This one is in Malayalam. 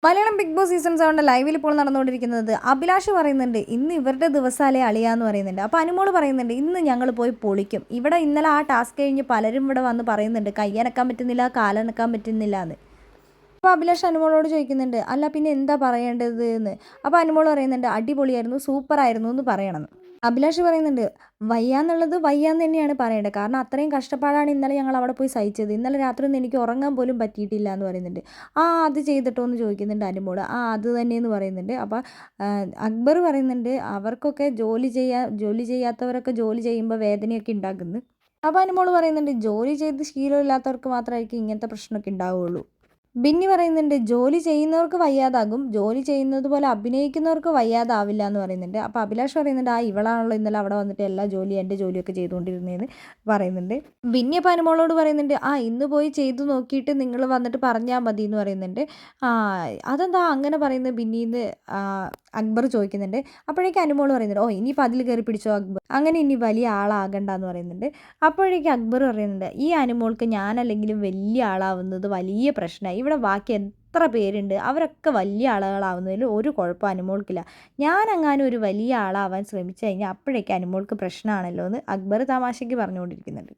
മലയാളം ബിഗ് ബോസ് സീസൺ 7 ലൈവിൽ ഇപ്പോൾ നടന്നുകൊണ്ടിരിക്കുന്നത് അഭിലാഷ് പറയുന്നുണ്ട് ഇന്ന് ഇവരുടെ ദിവസാലേ അളിയാന്ന് പറയുന്നുണ്ട്. അപ്പോൾ അനുമോള് പറയുന്നുണ്ട് ഇന്ന് ഞങ്ങൾ പോയി പൊളിക്കും. ഇവിടെ ഇന്നലെ ആ ടാസ്ക് കഴിഞ്ഞ് പലരും ഇവിടെ വന്ന് പറയുന്നുണ്ട് കയ്യനക്കാൻ പറ്റുന്നില്ല, കാലനക്കാൻ പറ്റുന്നില്ല എന്ന്. അപ്പോൾ അഭിലാഷ് അനുമോളോട് ചോദിക്കുന്നുണ്ട് അല്ല പിന്നെ എന്താ പറയേണ്ടത് എന്ന്. അപ്പോൾ അനുമോൾ പറയുന്നുണ്ട് അടിപൊളിയായിരുന്നു, സൂപ്പറായിരുന്നു എന്ന് പറയണമെന്ന്. അഭിലാഷ് പറയുന്നുണ്ട് വയ്യാന്നുള്ളത് വയ്യാന്ന് തന്നെയാണ് പറയേണ്ടത്. കാരണം അത്രയും കഷ്ടപ്പാടാണ് ഇന്നലെ ഞങ്ങൾ അവിടെ പോയി സഹിച്ചത്. ഇന്നലെ രാത്രി ഒന്നും എനിക്ക് ഉറങ്ങാൻ പോലും പറ്റിയിട്ടില്ല എന്ന് പറയുന്നുണ്ട്. ആ അത് ചെയ്തിട്ടോ എന്ന് ചോദിക്കുന്നുണ്ട് അനുമോള്. ആ അത് തന്നെയെന്ന് പറയുന്നുണ്ട്. അപ്പോൾ അക്ബർ പറയുന്നുണ്ട് അവർക്കൊക്കെ ജോലി ചെയ്യാത്തവരൊക്കെ ജോലി ചെയ്യുമ്പോൾ വേദനയൊക്കെ ഉണ്ടാക്കുന്നു. അപ്പോൾ അനുമോള് പറയുന്നുണ്ട് ജോലി ചെയ്ത് ശീലമില്ലാത്തവർക്ക് മാത്രമായിരിക്കും ഇങ്ങനത്തെ പ്രശ്നമൊക്കെ ഉണ്ടാവുകയുള്ളൂ. ബിന്നി പറയുന്നുണ്ട് ജോലി ചെയ്യുന്നവർക്ക് വയ്യാതാകും, ജോലി ചെയ്യുന്നത് പോലെ അഭിനയിക്കുന്നവർക്ക് വയ്യാതാവില്ല എന്ന് പറയുന്നുണ്ട്. അപ്പോൾ അഭിലാഷ് പറയുന്നുണ്ട് ആ ഇവളാണല്ലോ ഇന്നലെ അവിടെ വന്നിട്ട് എല്ലാ എൻ്റെ ജോലിയൊക്കെ ചെയ്തുകൊണ്ടിരുന്നതെന്ന് പറയുന്നുണ്ട്. ബിന്നി അപ്പോൾ അനുമോളോട് പറയുന്നുണ്ട് ആ ഇന്ന് പോയി ചെയ്തു നോക്കിയിട്ട് നിങ്ങൾ വന്നിട്ട് പറഞ്ഞാൽ മതി എന്ന് പറയുന്നുണ്ട്. ആ അതെന്താ അങ്ങനെ പറയുന്നത് ബിന്നിന്ന് അക്ബർ ചോദിക്കുന്നുണ്ട്. അപ്പോഴേക്കും അനുമോൾ പറയുന്നുണ്ട് ഓ ഇനിയിപ്പോൾ അതിൽ കയറി പിടിച്ചോ അക്ബർ, അങ്ങനെ ഇനി വലിയ ആളാകണ്ട എന്ന് പറയുന്നുണ്ട്. അപ്പോഴേക്കും അക്ബർ പറയുന്നുണ്ട് ഈ അനുമോൾക്ക് ഞാനല്ലെങ്കിലും വലിയ ആളാവുന്നത് വലിയ പ്രശ്നമായി. ഇവിടെ ബാക്കി എത്ര പേരുണ്ട് അവരൊക്കെ വലിയ ആളുകളാവുന്നതിൽ ഒരു കുഴപ്പം അനുമോൾക്കില്ല. ഞാനെങ്ങാനും ഒരു വലിയ ആളാവാൻ ശ്രമിച്ചു കഴിഞ്ഞാൽ അപ്പോഴേക്കും അനുമോൾക്ക് പ്രശ്നമാണല്ലോ എന്ന് അക്ബർ തമാശയ്ക്ക് പറഞ്ഞുകൊണ്ടിരിക്കുന്നുണ്ട്.